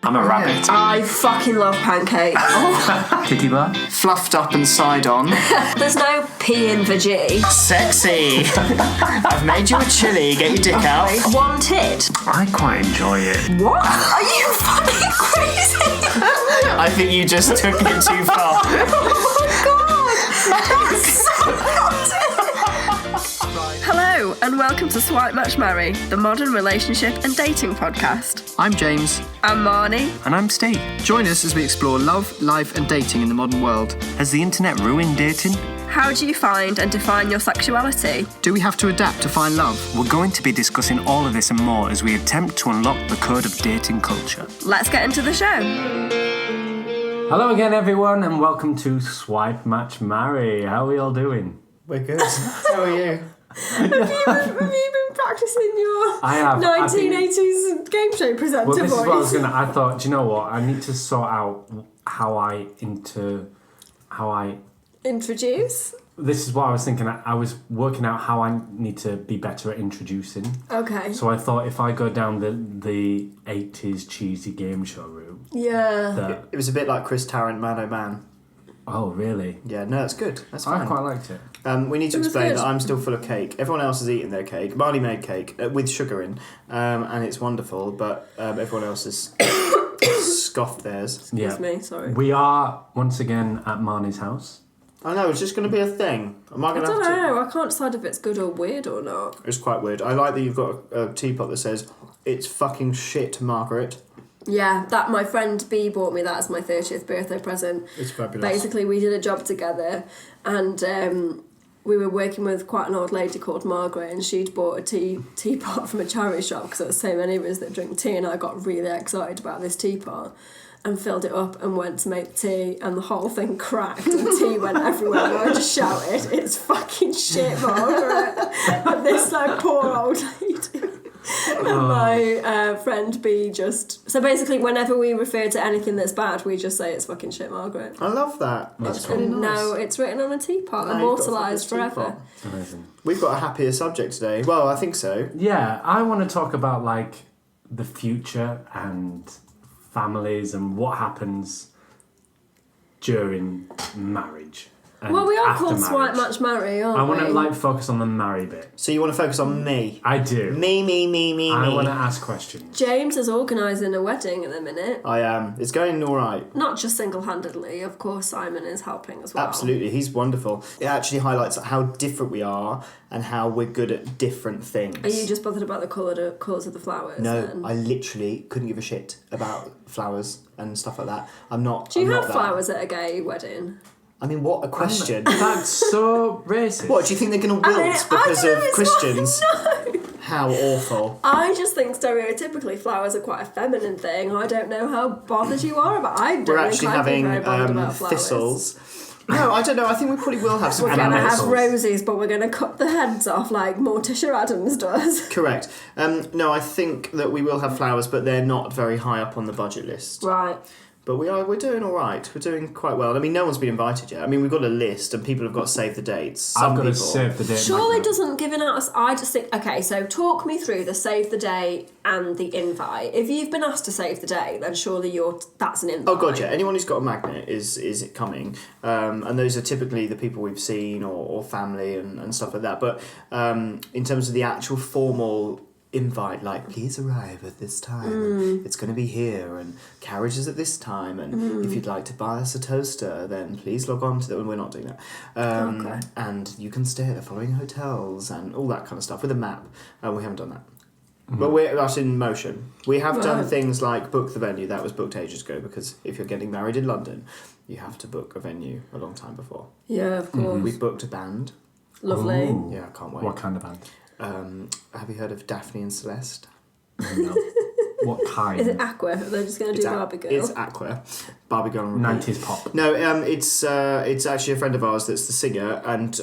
I'm a rabbit. I fucking love pancakes. Oh. Titty bar. Fluffed up and side on. There's no P in the G. Sexy. I've made you a chili. Get your dick out. Wanted. I quite enjoy it. What? Are you fucking crazy? I think you just took it too far. Oh my god! That's so not it. Hello, and welcome to Swipe Match Marry, the modern relationship and dating podcast. I'm James. I'm Marny. And I'm Steve. Join us as we explore love, life and dating in the modern world. Has the internet ruined dating? How do you find and define your sexuality? Do we have to adapt to find love? We're going to be discussing all of this and more as we attempt to unlock the code of dating culture. Let's get into the show. Hello again, everyone, and welcome to Swipe Match Marry. How are we all doing? We're good. How are you? Have you been practicing your I have. 1980s game show presenter Well, this voice? is what I was going to... I thought, do you know what? I need to sort out how I Introduce? This is what I was thinking. I was working out how I need to be better at introducing. Okay. So I thought if I go down the 80s cheesy game show route... Yeah. It was a bit like Chris Tarrant, Man Oh Man. Oh, really? Yeah, no, it's good. That's fine. I quite liked it. We need to It was explain good. that I'm still full of cake. Everyone else has eaten their cake. Marny made cake with sugar in, and it's wonderful, but everyone else has scoffed theirs. Excuse me, sorry. We are, once again, at Marny's house. I know, it's just going to be a thing. Am I I going to don't have to... know, I can't decide if it's good or weird or not. It's quite weird. I like that you've got a teapot that says, "It's fucking shit, Margaret." Yeah, that my friend B bought me that as my 30th birthday present. It's fabulous. Basically, we did a job together, and we were working with quite an old lady called Margaret, and she'd bought a teapot from a charity shop because there were so many of us that drink tea, and I got really excited about this teapot and filled it up and went to make tea, and the whole thing cracked and tea went everywhere, and I just shouted, "It's fucking shit, Margaret!" And this like poor old lady. And my friend B just... So basically, whenever we refer to anything that's bad, we just say, "It's fucking shit, Margaret." I love that. That's really nice. Now it's written on a teapot, Now you've got a immortalised fabulous forever. teapot. Amazing. We've got a happier subject today. Well, I think so. Yeah, I want to talk about, like, the future and families and what happens during marriage. And Well, we are after called Swipe marriage. Match Marry, aren't we? I want to, like, focus on the marry bit. So you want to focus on me? I do. Me. I want to ask questions. James is organising a wedding in a minute. I am. It's going all right. Not just single-handedly, of course Simon is helping as well. Absolutely, he's wonderful. It actually highlights how different we are and how we're good at different things. Are you just bothered about the colours of the flowers? No, then? I literally couldn't give a shit about flowers and stuff like that. I'm not. Do you I'm have not that. flowers at a gay wedding? I mean, what a question. That's so racist. What, do you think they're going to wilt I because don't know, of it's Christians? No. How awful. I just think stereotypically flowers are quite a feminine thing. I don't know how bothered you are about. I don't We're think actually I'd be having very bothered about flowers. thistles. No, I don't know. I think we probably will have some We're going to have flowers. roses, but we're going to cut the heads off like Morticia Adams does. Correct. No, I think that we will have flowers, but they're not very high up on the budget list. Right. But we're doing all right. We're doing quite well. I mean, no one's been invited yet. I mean, we've got a list and people have got to save the dates. Some I've got to people... save the date. Surely Magnet. doesn't giving out us. I just think. Okay, so talk me through the save the day and the invite. If you've been asked to save the day, then surely that's an invite. Oh god, yeah. Anyone who's got a magnet is it coming, and those are typically the people we've seen or family and stuff like that. But in terms of the actual formal invite, like please arrive at this time, and it's going to be here, and carriages at this time, and if you'd like to buy us a toaster, then please log on to that. We're not doing that. Okay. And you can stay at the following hotels and all that kind of stuff with a map. We haven't done that. But that's in motion. We have done Right. things like book the venue. That was booked ages ago, because if you're getting married in London, you have to book a venue a long time before. Yeah, of course. We've booked a band. Lovely. Ooh. Yeah, I can't wait. What kind of band? Have you heard of Daphne and Celeste? No. What kind? Is it Aqua? Are they just going to do Barbie Girl? It's Aqua. Barbie Girl on repeat. 90s pop. No, it's actually a friend of ours that's the singer, and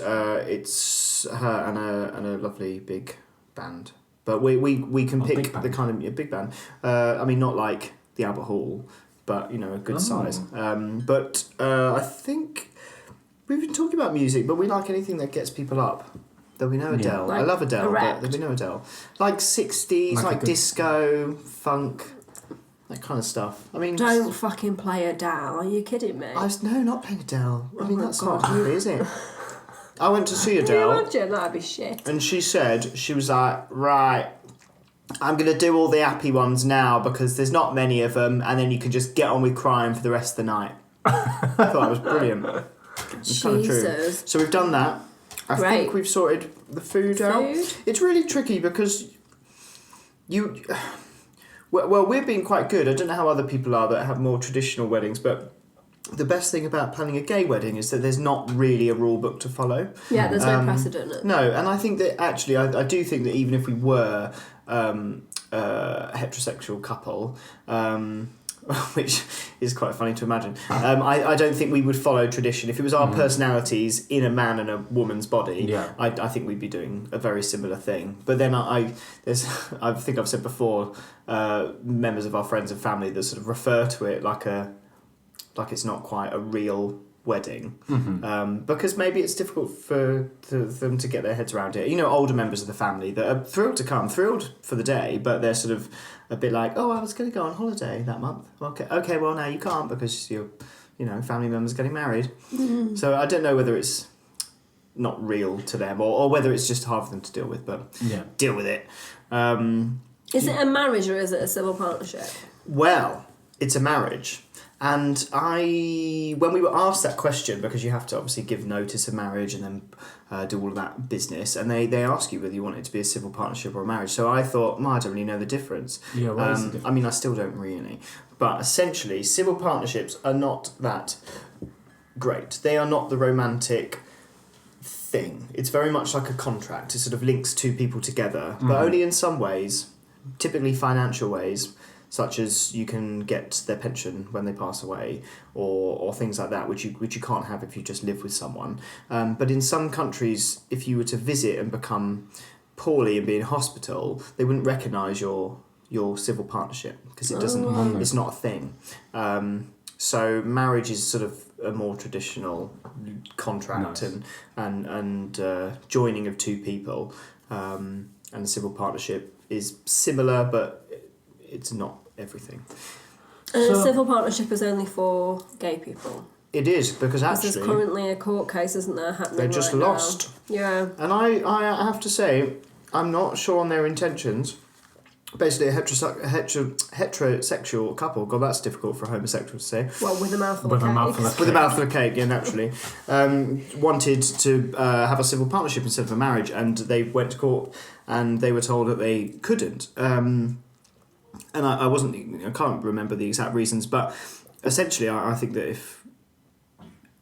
it's her and a lovely big band. But we can pick big band. the kind of big band. I mean, not like the Albert Hall, but a good size. But I think we've been talking about music, but we like anything that gets people up. There'll be no Adele. Like I love Adele, Erect. but there'll be no Adele. Like 60s, Like a like good- disco, funk. that kind of stuff. I mean, Don't fucking play Adele. Are you kidding me? No, not playing Adele. I mean, my that's God. not really, is it? I went to see Can you Adele, imagine? That'd be shit. and she was like, right, I'm going to do all the happy ones now because there's not many of them, and then you can just get on with crying for the rest of the night. I thought that was brilliant. It's kind of true. Jesus. So we've done that. I Great. think we've sorted the food out. It's really tricky because well, we're being quite good. I don't know how other people are that have more traditional weddings, but the best thing about planning a gay wedding is that there's not really a rule book to follow. Yeah, there's no precedent. No, and I think that actually, I do think that even if we were a heterosexual couple, which is quite funny to imagine, I don't think we would follow tradition. If it was our personalities in a man and a woman's body, I think we'd be doing a very similar thing. But then I think I've said before, members of our friends and family that sort of refer to it like it's not quite a real wedding, because maybe it's difficult for them to get their heads around it. You know, older members of the family that are thrilled to come, thrilled for the day, but they're sort of a bit like, oh, I was going to go on holiday that month. Okay, well now you can't because your family member's getting married. So I don't know whether it's not real to them or whether it's just hard for them to deal with, but deal with it. Is it a marriage or is it a civil partnership? Well, it's a marriage. And when we were asked that question, because you have to obviously give notice of marriage and then do all of that business, and they ask you whether you want it to be a civil partnership or a marriage. So I thought, I don't really know the difference. Yeah, what is the difference? I mean, I still don't really. But essentially, civil partnerships are not that great. They are not the romantic thing. It's very much like a contract. It sort of links two people together, but only in some ways, typically financial ways, such as you can get their pension when they pass away, or things like that, which you can't have if you just live with someone. But in some countries, if you were to visit and become poorly and be in hospital, they wouldn't recognise your civil partnership because it doesn't. It's not a thing. So marriage is sort of a more traditional contract and joining of two people, and a civil partnership is similar, but it's not everything. And a civil partnership is only for gay people. It is, because actually there's currently a court case, isn't there, happening they just right lost. Now. Yeah. And I have to say, I'm not sure on their intentions. Basically, a heterosexual couple, God, that's difficult for a homosexual to say. Well, with a mouthful of cake. With a mouthful of cake, yeah, naturally. Wanted to have a civil partnership instead of a marriage, and they went to court and they were told that they couldn't. And I can't remember the exact reasons, but essentially I think that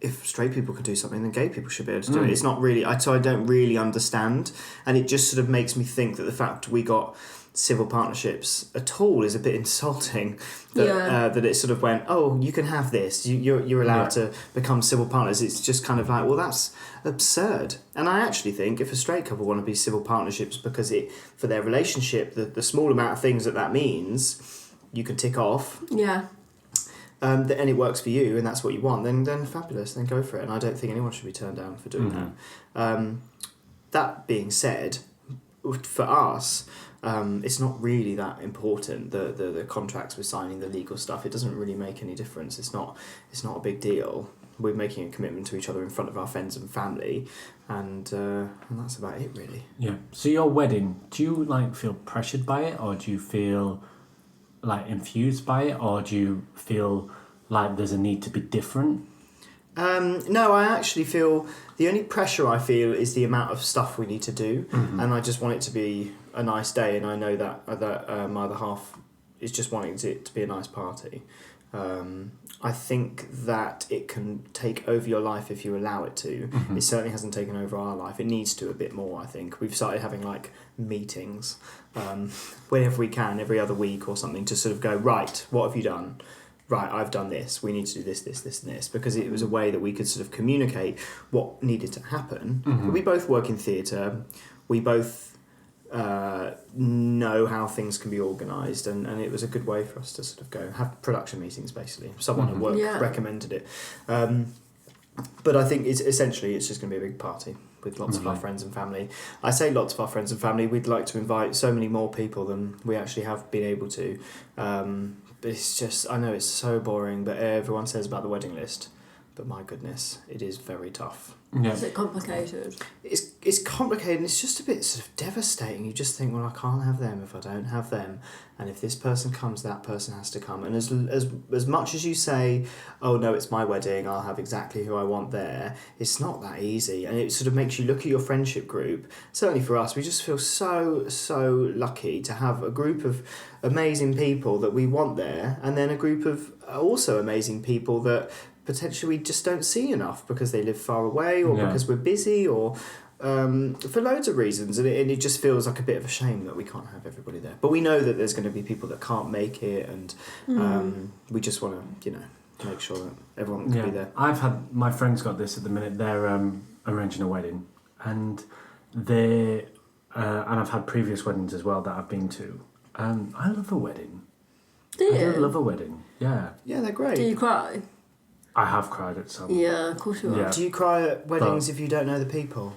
if straight people could do something, then gay people should be able to do it. It's not really, so I don't really understand, and it just sort of makes me think that the fact we got civil partnerships at all is a bit insulting, that it sort of went, oh, you can have this, you're allowed to become civil partners. It's just kind of like, well, that's absurd. And I actually think if a straight couple want to be civil partnerships because for their relationship, the small amount of things that means you can tick off, and it works for you and that's what you want, then fabulous, then go for it. And I don't think anyone should be turned down for doing that. That being said, for us, it's not really that important, the contracts we're signing, the legal stuff. It doesn't really make any difference. It's not a big deal. We're making a commitment to each other in front of our friends and family, and that's about it, really. Yeah. So your wedding, do you feel pressured by it, or do you feel infused by it, or do you feel like there's a need to be different? No, I actually feel the only pressure I feel is the amount of stuff we need to do, and I just want it to be a nice day, and I know that my other half is just wanting it to be a nice party. I think that it can take over your life if you allow it to. It certainly hasn't taken over our life. It needs to a bit more, I think. We've started having meetings whenever we can, every other week or something, to sort of go, right, what have you done? Right, I've done this, we need to do this, this, this and this, because it was a way that we could sort of communicate what needed to happen. We both work in theatre, we both know how things can be organised, and it was a good way for us to sort of go have production meetings, basically. Someone at work recommended it. But I think it's just going to be a big party with lots of our friends and family. I say lots of our friends and family, we'd like to invite so many more people than we actually have been able to. But it's just, I know it's so boring, but everyone says about the wedding list. But my goodness, it is very tough. Yeah. Is it complicated? It's complicated and it's just a bit sort of devastating. You just think, well, I can't have them if I don't have them. And if this person comes, that person has to come. And as much as you say, oh, no, it's my wedding, I'll have exactly who I want there, it's not that easy. And it sort of makes you look at your friendship group. Certainly for us, we just feel so lucky to have a group of amazing people that we want there, and then a group of also amazing people that potentially we just don't see enough because they live far away or because we're busy or for loads of reasons. And it just feels like a bit of a shame that we can't have everybody there. But we know that there's going to be people that can't make it, and we just want to, make sure that everyone can be there. I've had, my friends got this at the minute, they're arranging a wedding, and they, and I've had previous weddings as well that I've been to. I love a wedding. Do you? I do love a wedding, yeah. Yeah, they're great. Do you cry? I have cried at some. Yeah, of course you are. Yeah. Do you cry at weddings if you don't know the people?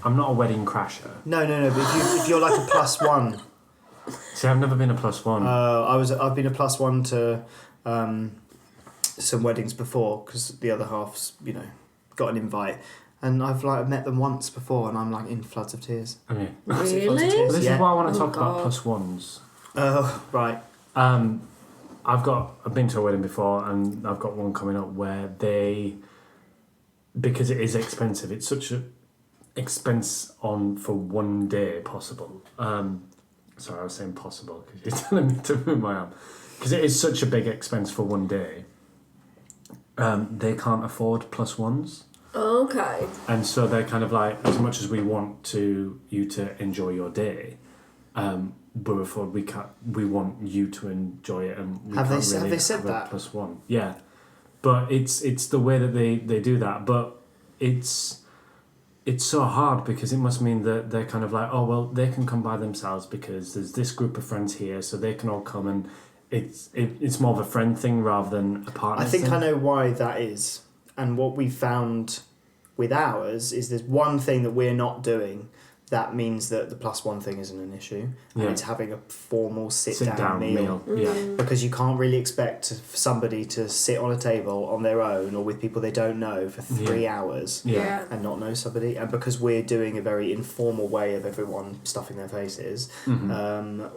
I'm not a wedding crasher. No, but if you're like a plus one. See, I've never been a plus one. I've been a plus one to some weddings before because the other half's got an invite, and I've met them once before, and I'm like in floods of tears. Okay. Absolute floods of Really? tears. This Yeah. is why I want to talk God. about plus ones. Oh, right. I've been to a wedding before, and I've got one coming up where because it is expensive, it's such a expense on for one day possible. Sorry, I was saying possible because you're telling me to move my arm. Because it is such a big expense for one day. They can't afford plus ones. Okay. And so they're kind of like, as much as we want you to enjoy your day, but before we want you to enjoy it, and we Have can't they really said have a that? plus one. Yeah, but it's the way that they do that. But it's so hard because it must mean that they're kind of like, oh well, they can come by themselves because there's this group of friends here, so they can all come, and it's more of a friend thing rather than a partner. I think thing. I know why that is, and what we found with ours is there's one thing that we're not doing. That means that the plus one thing isn't an issue, and it's having a formal sit-down meal. Yeah. Because you can't really expect somebody to sit on a table on their own or with people they don't know for 3 hours Yeah. and not know somebody. And because we're doing a very informal way of everyone stuffing their faces,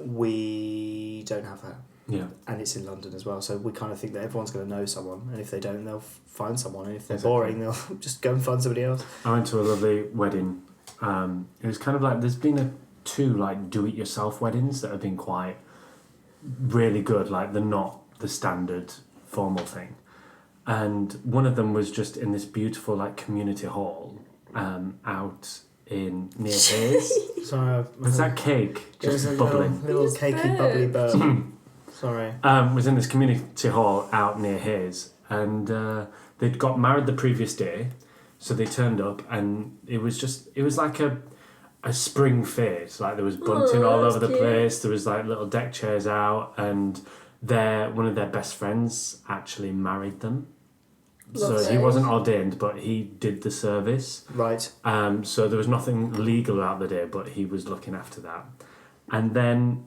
we don't have that. Yeah. And it's in London as well, so we kind of think that everyone's going to know someone, and if they don't, they'll find someone, and if they're boring, they'll just go and find somebody else. I went to a lovely wedding. It was kind of like there's been two like do-it-yourself weddings that have been quite really good. Like they're not the standard formal thing, and one of them was just in this beautiful like community hall out in near Hayes. Sorry, Was that cake there was just a bubbling? little cakey bubbly burp. Sorry. Was in this community hall out near Hayes, and they'd got married the previous day. So they turned up, and it was like a spring fete. Like there was bunting all over the place. There was like little deck chairs out, and one of their best friends actually married them. Lovely. So he wasn't ordained, but he did the service. Right. So there was nothing legal about the day, but he was looking after that. And then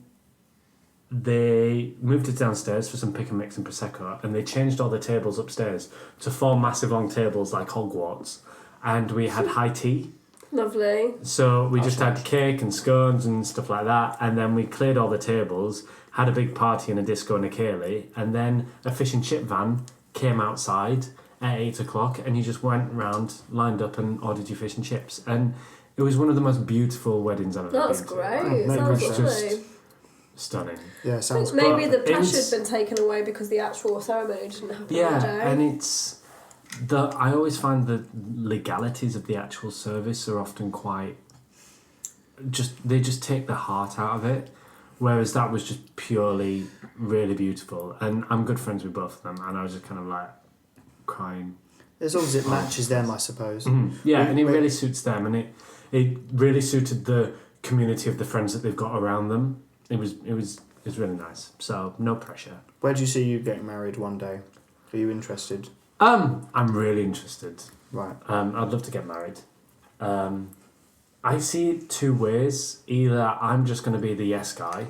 they moved it downstairs for some pick and mix and prosecco, and they changed all the tables upstairs to 4 massive long tables like Hogwarts, and we had high tea. Lovely. So we just had cake and scones and stuff like that, and then we cleared all the tables, had a big party and a disco and a ceilidh, and then a fish and chip van came outside at 8 o'clock, and you just went round, lined up, and ordered your fish and chips, and it was one of the most beautiful weddings I've ever That's been to. great. It Sounds was lovely. just stunning. Yeah, I sounds think maybe the It pressure was- had been taken away because the actual ceremony didn't happen Yeah, that day. and it's I always find the legalities of the actual service are often quite they just take the heart out of it, whereas that was just purely really beautiful, and I'm good friends with both of them, and I was just kind of like crying. as long as it matches them, I suppose. Yeah, and it really suits them, and it really suited the community of the friends that they've got around them. It was really nice. So no pressure. Where do you see you getting married one day? Are you interested? I'm really interested. Right. I'd love to get married. I see it 2 ways. Either I'm just going to be the yes guy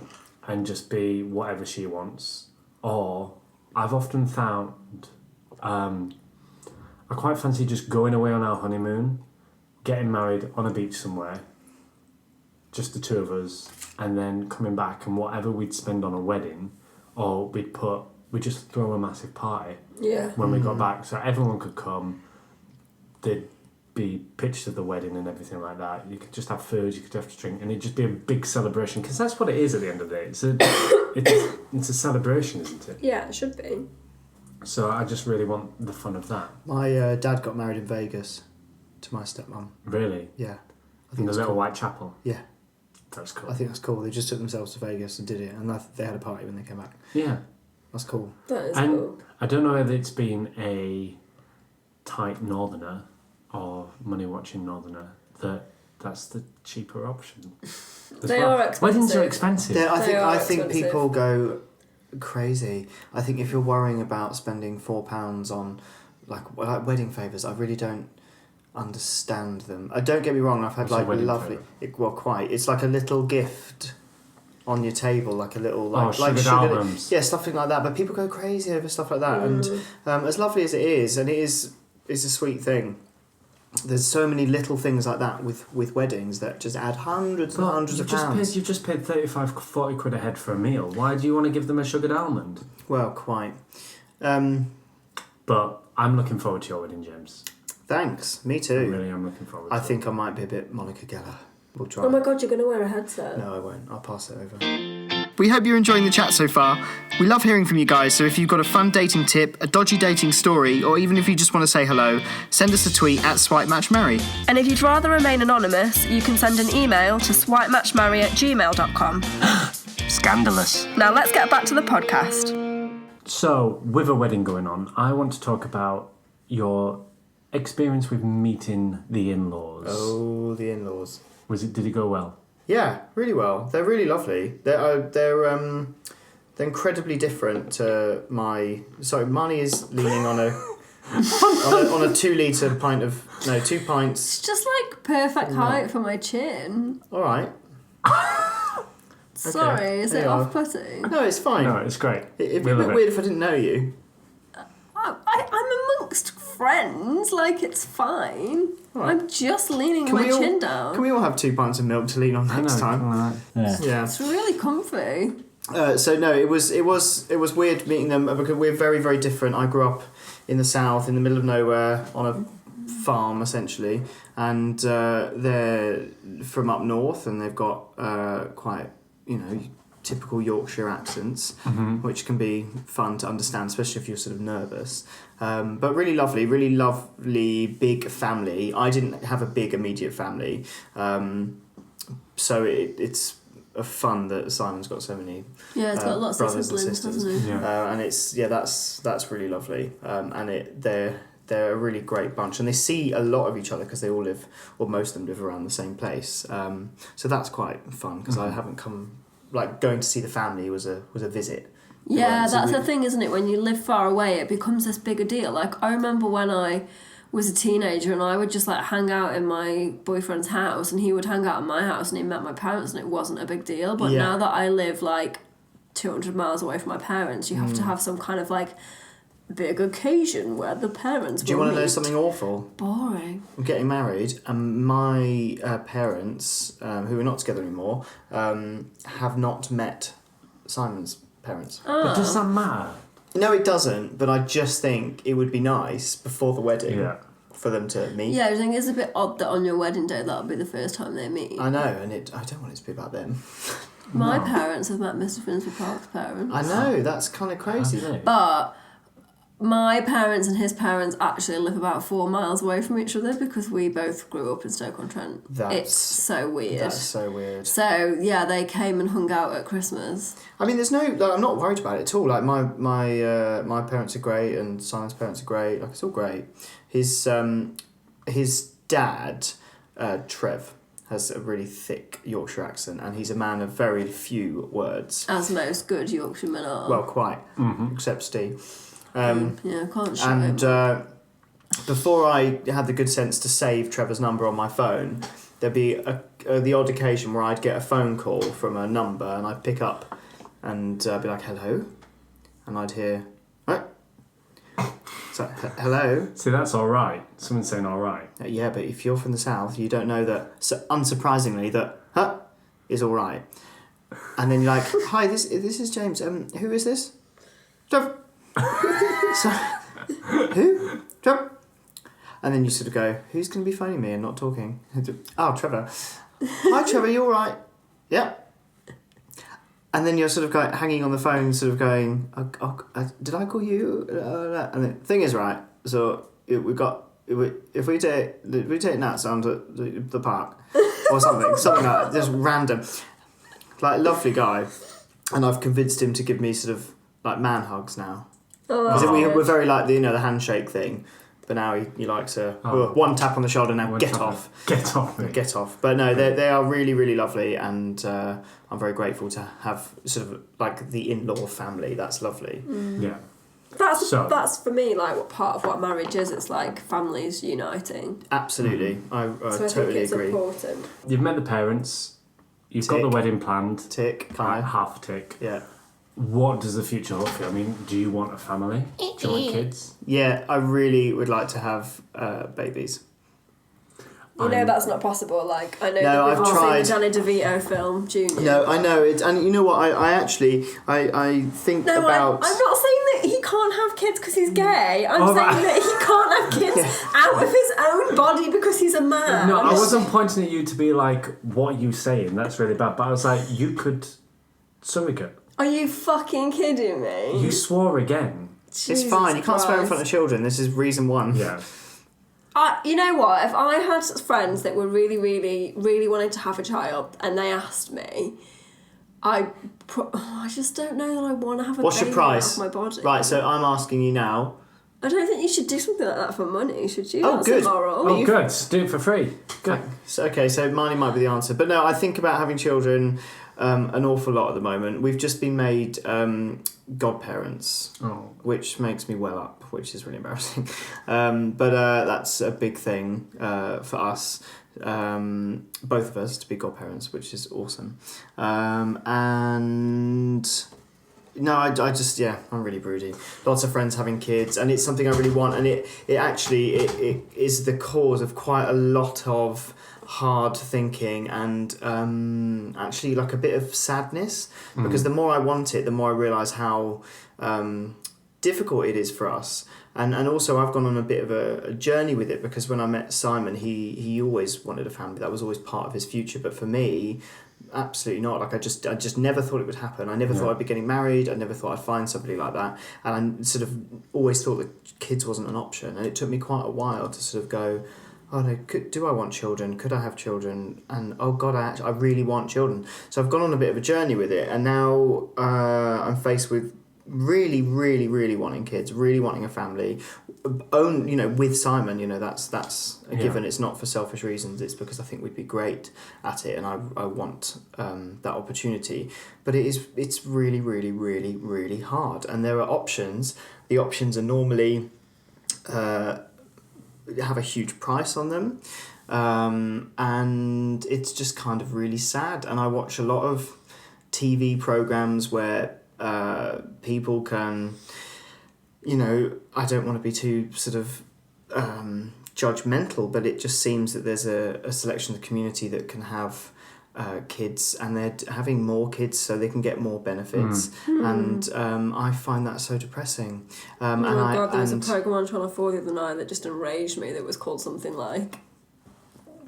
and just be whatever she wants, or I've often found I quite fancy just going away on our honeymoon, getting married on a beach somewhere, just the two of us, and then coming back, and whatever we'd spend on a wedding, or we'd just throw a massive party when we got back, so everyone could come. There'd be pictures of the wedding and everything like that. You could just have food, you could have to drink, and it'd just be a big celebration, because that's what it is at the end of the day. It's a celebration, isn't it? Yeah, it should be. So I just really want the fun of that. My dad got married in Vegas to my stepmom. Really? Yeah. In the little white chapel? Yeah. That's cool. I think that's cool. They just took themselves to Vegas and did it, and they had a party when they came back. Yeah. That's cool. That is And cool. I don't know whether it's been a tight northerner or money watching northerner that's the cheaper option. They are expensive. Weddings are expensive. I think expensive. people go crazy. I think if you're worrying about spending £4 on like wedding favours, I really don't understand them. Don't get me wrong. I've had What's a wedding lovely. favour? Quite. It's like a little gift on your table, like a little sugared albums. Yeah, something like that. But people go crazy over stuff like that, and as lovely as it is, and it's a sweet thing. There's so many little things like that with weddings that just add hundreds and hundreds of pounds. You've just paid 35, 40 quid a head for a meal. Why do you want to give them a sugared almond? Well, quite. But I'm looking forward to your wedding, James. Thanks. Me I too. really am looking forward to I it. think I might be a bit Monica Geller. We'll try. Oh my god, you're going to wear a headset? No, I won't. I'll pass it over. We hope you're enjoying the chat so far. We love hearing from you guys, so if you've got a fun dating tip, a dodgy dating story, or even if you just want to say hello, send us a tweet at SwipeMatchMarry. And if you'd rather remain anonymous, you can send an email to swipematchmarry@gmail.com. Scandalous. Now let's get back to the podcast. So, with a wedding going on, I want to talk about your experience with meeting the in-laws. Oh, the in-laws. Did it go well? Yeah, really well. They're really lovely. They're incredibly different to my. Sorry, Marny is leaning on a on a 2 litre pint of 2 pints. It's just like perfect height for my chin. All right. Sorry, is there it you are. off-putting? No, it's fine. No, it's great. It'd be We a love bit it. weird if I didn't know you. I'm amongst friends, like it's fine. Right. I'm just leaning my chin down. Can we all have 2 pints of milk to lean on next time? Yeah. It's really comfy. So no, it was weird meeting them because we're very, very different. I grew up in the south, in the middle of nowhere, on a farm essentially, and they're from up north, and they've got quite typical Yorkshire accents, which can be fun to understand, especially if you're sort of nervous. But really lovely big family. I didn't have a big immediate family, so it's fun that Simon's got so many Yeah, it's got lots of brothers and siblings, sisters, hasn't it? Yeah. and that's really lovely. And they're a really great bunch, and they see a lot of each other because they all live, or most of them live around the same place. So that's quite fun because I haven't come. Like going to see the family was a visit. Yeah, So that's we- the thing, isn't it? When you live far away, it becomes this bigger deal. Like, I remember when I was a teenager and I would just like hang out in my boyfriend's house and he would hang out at my house and he met my parents and it wasn't a big deal. But Yeah. now that I live like 200 miles away from my parents, you have to have some kind of like big occasion where the parents Do you will want to know meet. something awful? Boring. I'm getting married, and my parents, who are not together anymore, have not met Simon's parents. But does that matter? No, it doesn't. But I just think it would be nice before the wedding Yeah. for them to meet. Yeah, I think it's a bit odd that on your wedding day that'll be the first time they meet. I know, and I don't want it to be about them. My parents have met Mr. Finsbury Park's parents. I know, that's kind of crazy. Have they? But my parents and his parents actually live about 4 miles away from each other because we both grew up in Stoke-on-Trent. It's so weird. That's so weird. So, yeah, they came and hung out at Christmas. I mean, I'm not worried about it at all. Like my parents are great, and Simon's parents are great. Like it's all great. His dad, Trev, has a really thick Yorkshire accent, and he's a man of very few words. As most good Yorkshiremen are. Well, quite, except Steve. Yeah, can't show And him. before I had the good sense to save Trevor's number on my phone, there'd be the odd occasion where I'd get a phone call from a number, and I'd pick up and be like, "Hello," and I'd hear, "What?" So, hello? See, that's all right. Someone's saying all right. Yeah, but if you're from the south, you don't know that, so unsurprisingly, that huh is all right. And then you're like, hi, this is James. Who is this? Trevor. So, who? Trevor. And then you sort of go, who's going to be phoning me and not talking? Oh, Trevor. Hi, Trevor, you all right? Yeah. And then you're sort of hanging on the phone, sort of going, did I call you? And the thing is, right, so if we take Nats down to the park or something like that, just random, like lovely guy, and I've convinced him to give me sort of like man hugs now. Because we're very like the handshake thing. But now he likes one tap on the shoulder now. Get off. Mate. Get off. But no, they are really, really lovely, and I'm very grateful to have sort of like the in-law family. That's lovely. Yeah. That's for me like what part of what marriage is. It's like families uniting. Absolutely, I so totally I think it's agree. important. You've met the parents. You've got the wedding planned. Tick. Half tick. Yeah. What does the future hold for you? I mean, do you want a family? Do you want kids? Yeah, I really would like to have babies. You know that's not possible. Like I know No, that we've I've all tried. seen the Danny DeVito film Junior. No, I know it, and you know what? I actually think No, about. I'm not saying that he can't have kids because he's gay. I'm saying that he can't have kids out of his own body because he's a man. No, I wasn't pointing at you to be like, what are you saying? That's really bad. But I was like, you could surrogate. Are you fucking kidding me? You swore again. It's fine. You can't swear in front of children. This is reason one. Yeah. You know what? If I had friends that were really, really, really wanted to have a child and they asked me, I just don't know that I want to have a What's baby your price? out of my body. Right, so I'm asking you now. I don't think you should do something like that for money, should you? Oh, That's good. immoral. Oh, good. Do it for free. Good. So Marny might be the answer. But no, I think about having children an awful lot at the moment. We've just been made godparents, which makes me well up, which is really embarrassing. But that's a big thing for us, both of us, to be godparents, which is awesome. And... No, I just, I'm really broody. Lots of friends having kids, and it's something I really want, and it actually is the cause of quite a lot of hard thinking and actually like a bit of sadness, because the more I want it, the more I realise how difficult it is for us. And also I've gone on a bit of a journey with it, because when I met Simon, he always wanted a family. That was always part of his future, but for me... absolutely not. Like I just never thought it would happen. I never thought I'd be getting married. I never thought I'd find somebody like that. And I sort of always thought that kids wasn't an option. And it took me quite a while to sort of go, oh no, do I want children? Could I have children? And oh God, I really want children. So I've gone on a bit of a journey with it. And now I'm faced with really, really, really wanting kids, really wanting a family. With Simon, that's a given. It's not for selfish reasons. It's because I think we'd be great at it, and I want that opportunity. But it's really, really, really, really hard. And there are options. The options are normally have a huge price on them, and it's just kind of really sad. And I watch a lot of TV programs where people can, I don't want to be too sort of judgmental, but it just seems that there's a selection of the community that can have kids, and they're having more kids so they can get more benefits. And I find that so depressing. Oh my God, there was a programme on Channel 4 the other night that just enraged me that was called something like...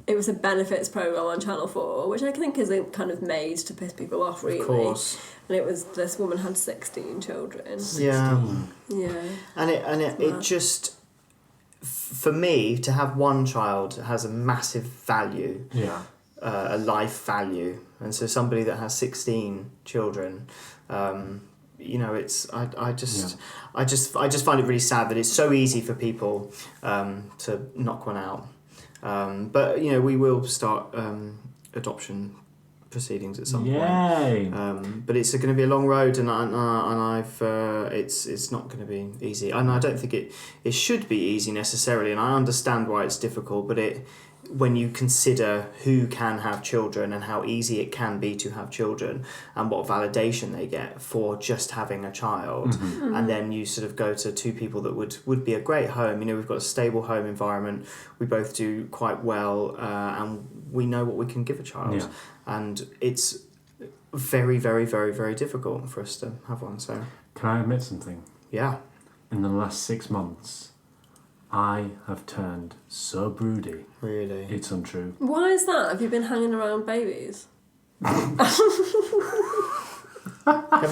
It was a benefits programme on Channel 4, which I think is kind of made to piss people off, really. Of course. And it was, this woman had 16 children. 16. Yeah. And it just, for me, to have one child has a massive value. Yeah. A life value. And so somebody that has 16 children, it's I just find it really sad that it's so easy for people to knock one out. But we will start adoption proceedings at some point. But it's going to be a long road, and I've it's not going to be easy. And I don't think it should be easy necessarily. And I understand why it's difficult, but when you consider who can have children and how easy it can be to have children and what validation they get for just having a child, and then you sort of go to two people that would be a great home. You know, we've got a stable home environment, we both do quite well, and we know what we can give a child, and it's very, very, very, very difficult for us to have one. So Can I admit something? yeah. In the last 6 months, I have turned so broody. Really? It's untrue. Why is that? Have you been hanging around babies? Have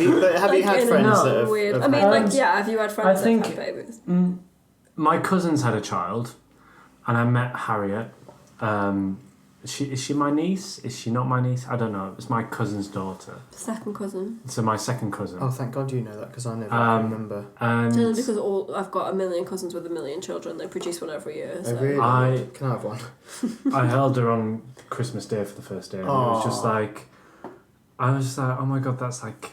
you had friends that have... Weird. have I mean, had like, kids? yeah, have you had friends I that have think- had babies? My cousin's had a child, and I met Harriet. Is she my niece? Is she not my niece? I don't know. It's my cousin's daughter. Second cousin. So my second cousin. Oh, thank God you know that, because I never can remember. And Only because I've got a million cousins with a million children. They produce one every year. So. Oh, really? Can I have one? I held her on Christmas Day for the first day, and it was just like, I was just like, oh my God, that's like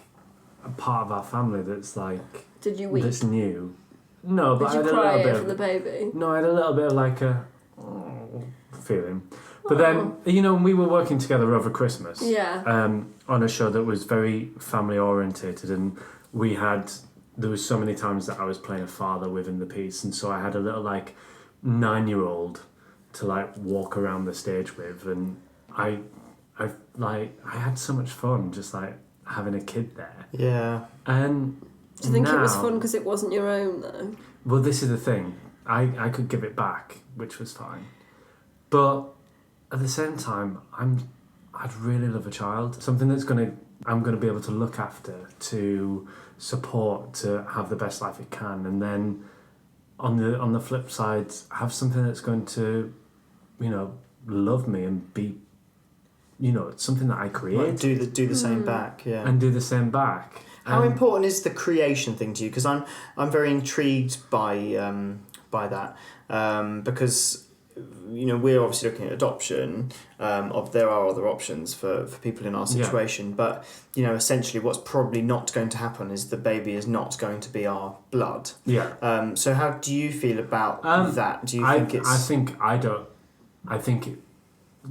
a part of our family that's like, Did you weep? that's new. No, but Did you I had a cry little bit for the baby? No, I had a little bit of like a feeling. But then, you know, we were working together over Christmas. Yeah. On a show that was very family orientated, and there was so many times that I was playing a father within the piece, and so I had a little like 9-year-old to like walk around the stage with, and I had so much fun just like having a kid there. Yeah. And Do you think it was now- fun because it wasn't your own though? Well, this is the thing. I could give it back, which was fine, but at the same time, I'd really love a child. Something I'm gonna be able to look after, to support, to have the best life it can, and then on the flip side, have something that's going to, you know, love me and be, you know, something that I create. Like do the same back, yeah. And do the same back. How important is the creation thing to you? Because I'm very intrigued by that, because, you know, we're obviously looking at adoption. There are other options for people in our situation, but, you know, essentially what's probably not going to happen is the baby is not going to be our blood. Yeah. So how do you feel about that? Do you think it's... I think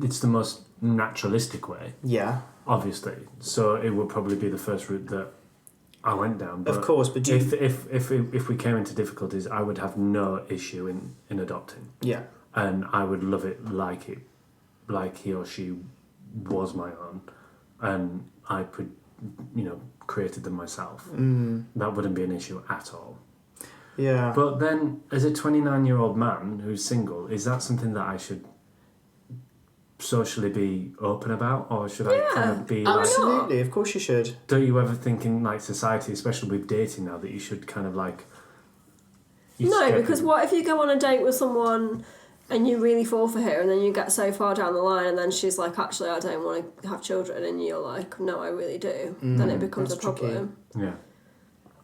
it's the most naturalistic way. Yeah. Obviously. So it would probably be the first route that I went down. But of course, but do you... if we came into difficulties, I would have no issue in adopting. Yeah. And I would love it like he or she was my own, and I could, you know, created them myself. That wouldn't be an issue at all. Yeah. But then, as a 29-year-old man who's single, is that something that I should socially be open about, or should I kind of be like... Absolutely, of course you should. Don't you ever think in like society, especially with dating now, that you should kind of like... No, because what if you go on a date with someone and you really fall for her, and then you get so far down the line, and then she's like, actually, I don't want to have children, and you're like, no, I really do. Then it becomes a problem. Yeah.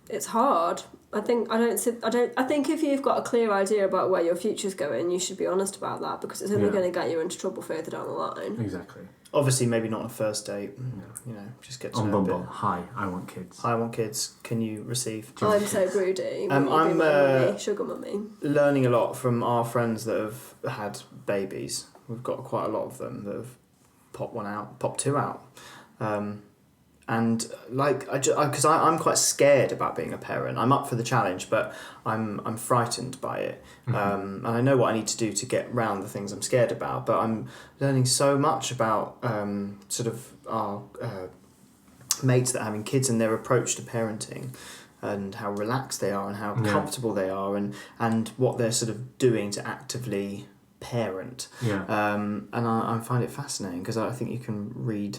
It's hard. I think if you've got a clear idea about where your future's going, you should be honest about that, because it's only going to get you into trouble further down the line. Exactly. Obviously, maybe not on a first date. You know, just get to On know Bumble, a bit. hi, I want kids. I want kids. Can you receive? I'm so broody. I'm mummy, sugar mummy. learning a lot from our friends that have had babies. We've got quite a lot of them that have popped two out. And like, because I'm quite scared about being a parent. I'm up for the challenge, but I'm frightened by it. And I know what I need to do to get round the things I'm scared about. But I'm learning so much about sort of our mates that are having kids and their approach to parenting, and how relaxed they are, and how comfortable they are, and what they're sort of doing to actively parent. Yeah. And I find it fascinating, because I think you can read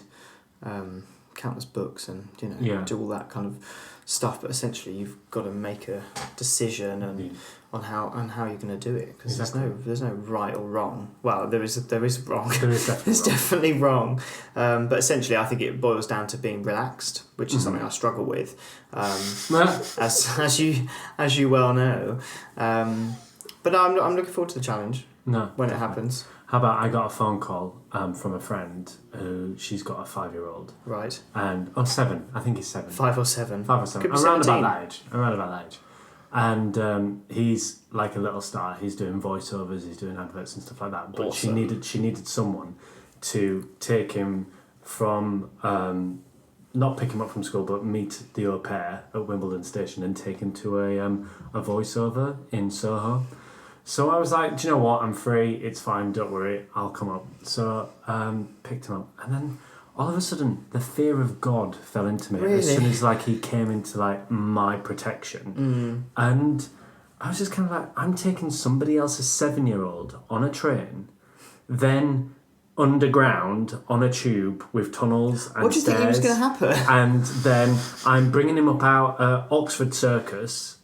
countless books and, you know, do all that kind of stuff, but essentially you've got to make a decision on how you're going to do it, because there's no right or wrong. Well, there is wrong. There's definitely wrong. But essentially, I think it boils down to being relaxed, which is something I struggle with, as you well know. But I'm looking forward to the challenge when it happens. How about I got a phone call from a friend who she's got a 5-year-old. Right. And 7. I think he's 7. 5 or 7. 5 or 7. Could be Around 17. about that age. And he's like a little star. He's doing voiceovers, he's doing adverts and stuff like that. But Awesome. she needed someone to take him from not pick him up from school, but meet the au pair at Wimbledon Station and take him to a voiceover in Soho. So I was like, do you know what? I'm free. It's fine. Don't worry. I'll come up. So picked him up, and then all of a sudden, the fear of God fell into me as soon as like he came into like my protection, and I was just kind of like, I'm taking somebody else's 7-year-old on a train, then underground on a tube with tunnels and What do you think was going to happen? and then I'm bringing him up out at Oxford Circus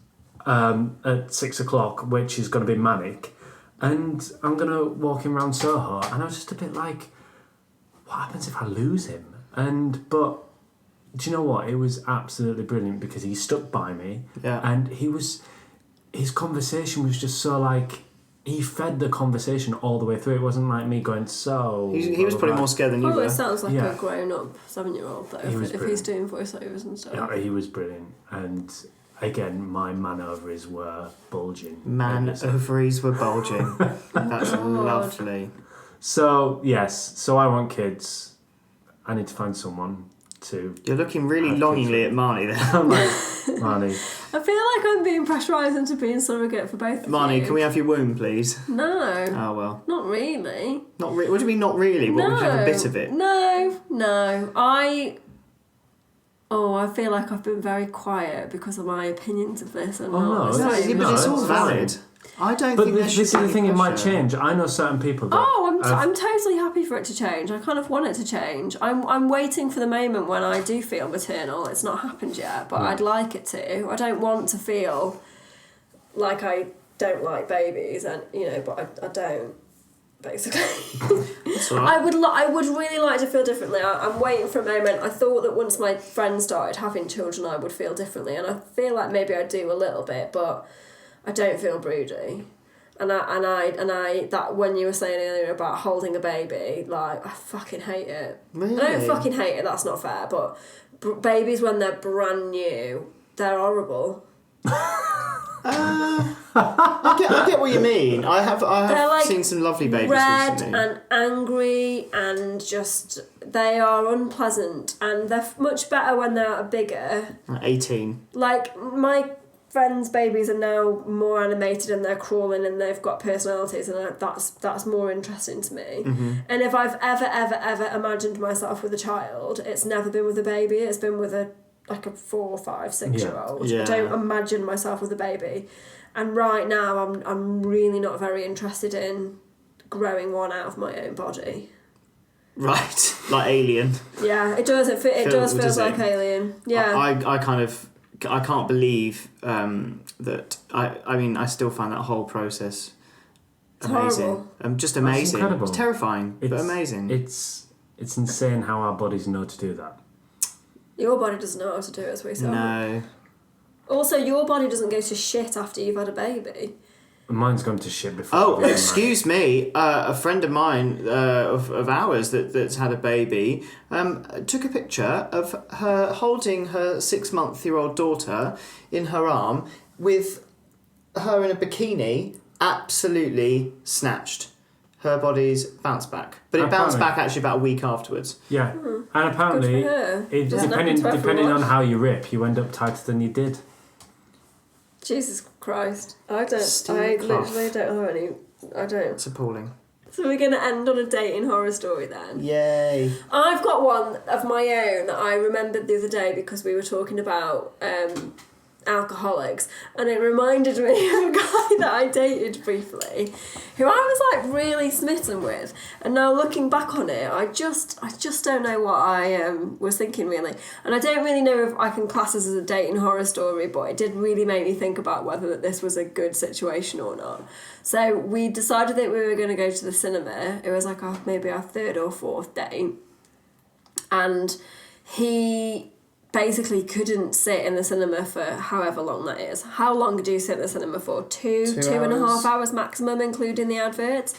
at 6 o'clock, which is going to be manic, and I'm going to walk him around Soho, and I was just a bit like, what happens if I lose him? But do you know what? It was absolutely brilliant because he stuck by me, and his conversation was just so like, he fed the conversation all the way through. It wasn't like me going, so... He was probably more scared than you were. It sounds like a grown-up 7-year-old, though, if he's doing voiceovers and stuff. Yeah, he was brilliant. And again, my man ovaries were bulging. Man ovaries were bulging. That's lovely. So, yes. So I want kids. I need to find someone to... You're looking really longingly at Marny there. I'm like, Marny. I feel like I'm being pressurised into being surrogate for both of Marny, you. can we have your womb, please? No. Oh, well. Not really. Not really. What do you mean, not really? What, would you have a bit of it? No. I feel like I've been very quiet because of my opinions of this. And But it's all valid. I don't but think this is the thing, it might change. I know certain people that... I'm totally happy for it to change. I kind of want it to change. I'm waiting for the moment when I do feel maternal. It's not happened yet, but I'd like it to. I don't want to feel like I don't like babies, and but I don't. Basically, That's all right. I would really like to feel differently. I'm waiting for a moment. I thought that once my friends started having children, I would feel differently, and I feel like maybe I do a little bit, but I don't feel broody. And I that when you were saying earlier about holding a baby, like, I fucking hate it. Really? I don't fucking hate it. That's not fair. But babies when they're brand new, they're horrible. I get what you mean. I have like seen some lovely babies red recently. and angry and just they are unpleasant, and they're much better when they're bigger. 18. Like my friends' babies are now more animated and they're crawling and they've got personalities, and that's more interesting to me. Mm-hmm. And if I've ever imagined myself with a child, it's never been with a baby. It's been with a 4, 5, 6-year-old. Yeah. I don't imagine myself with a baby. And right now, I'm really not very interested in growing one out of my own body. Right, like Alien. Yeah, it does. It does feel like Alien. Yeah. I can't believe that. I mean, I still find that whole process amazing. Horrible. Just amazing. It's incredible. It's terrifying, but amazing. It's insane how our bodies know to do that. Your body doesn't know how to do it, as we said. No. Also, your body doesn't go to shit after you've had a baby. Mine's gone to shit before. Oh, excuse me. A friend of mine, of ours that's had a baby, took a picture of her holding her 6-month-old daughter in her arm with her in a bikini, absolutely snatched. Her body's bounced back. But it bounced back actually about a week afterwards. Yeah. And apparently, depending on how you rip, you end up tighter than you did. Jesus Christ. I Steve literally don't have any... I don't. It's appalling. So we're going to end on a dating horror story then. Yay. I've got one of my own that I remembered the other day because we were talking about alcoholics, and it reminded me of a guy that I dated briefly who I was like really smitten with, and now looking back on it, I just don't know what I was thinking really, and I don't really know if I can class this as a dating horror story, but it did really make me think about whether this was a good situation or not. So we decided that we were going to go to the cinema. It was like maybe our 3rd or 4th date, and he basically couldn't sit in the cinema for however long that is. How long do you sit in the cinema for? Two and a half hours maximum, including the adverts,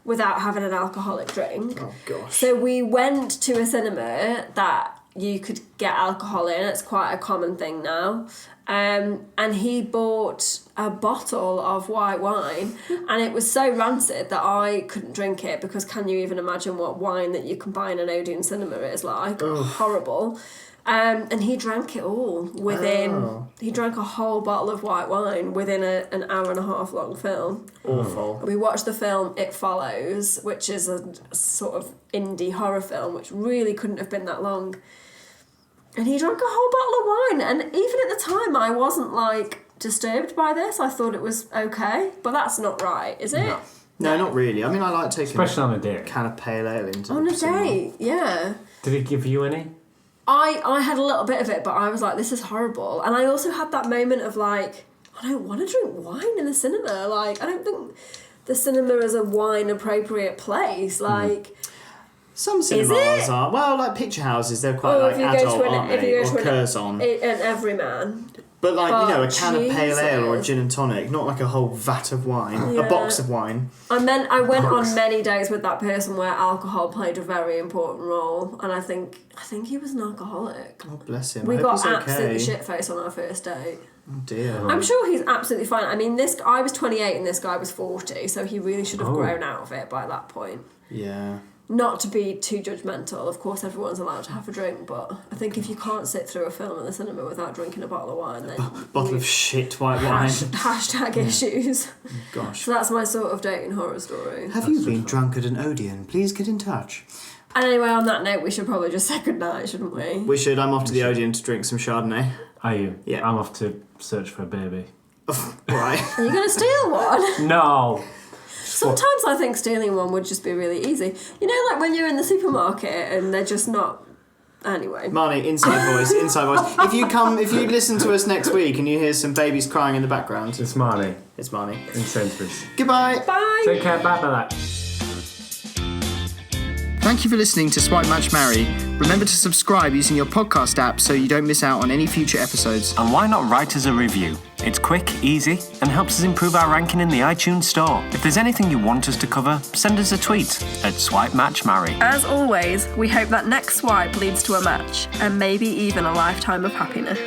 without having an alcoholic drink. Oh, gosh. So we went to a cinema that you could get alcohol in. It's quite a common thing now. And he bought a bottle of white wine, and it was so rancid that I couldn't drink it, because can you even imagine what wine that you can buy in an Odeon cinema is like? Horrible. And he drank it all within. He drank a whole bottle of white wine within an hour and a half long film. Awful. We watched the film It Follows, which is a sort of indie horror film, which really couldn't have been that long. And he drank a whole bottle of wine, and even at the time, I wasn't like disturbed by this. I thought it was okay, but that's not right, is it? No, not really. I mean, I like taking Especially on a date. can of pale ale into On the a cinema. date, yeah. Did he give you any? I had a little bit of it, but I was like, this is horrible. And I also had that moment of like, I don't want to drink wine in the cinema. Like, I don't think the cinema is a wine appropriate place. Like, Some cinemas are. Well, like picture houses, they're quite like adult, aren't they? Or Curzon. An Everyman. But like, Oh, you know, a can of pale ale or a Jesus. gin and tonic, not like a whole vat of wine, Yeah. a box of wine. I went on many days with that person where alcohol played a very important role, and I think he was an alcoholic. Oh, bless him. We I hope got he's absolutely okay. shit-faced on our first date. Oh dear. I'm sure he's absolutely fine. I mean, I was 28 and this guy was 40, so he really should have grown out of it by that point. Yeah. Not to be too judgmental, of course everyone's allowed to have a drink, but I think if you can't sit through a film in the cinema without drinking a bottle of wine, then... Bottle of shit white wine. Hashtag issues. Gosh. So that's my sort of dating horror story. Have you been drunk at an Odeon? Please get in touch. And anyway, on that note, we should probably just say goodnight, shouldn't we? We should. I'm off to the Odeon to drink some Chardonnay. Are you? Yeah. I'm off to search for a baby. Right. Are you going to steal one? No! Sometimes I think stealing one would just be really easy. You know, like when you're in the supermarket and they're just not... Anyway. Marny, inside voice. If you listen to us next week and you hear some babies crying in the background, It's Marny it's Marny. in Sainsbury's. Goodbye. Bye! Take care, bye. Thank you for listening to Swipe Match Marry. Remember to subscribe using your podcast app so you don't miss out on any future episodes. And why not write us a review? It's quick, easy, and helps us improve our ranking in the iTunes store. If there's anything you want us to cover, send us a tweet at Swipe Match Marry. As always, we hope that next swipe leads to a match, and maybe even a lifetime of happiness.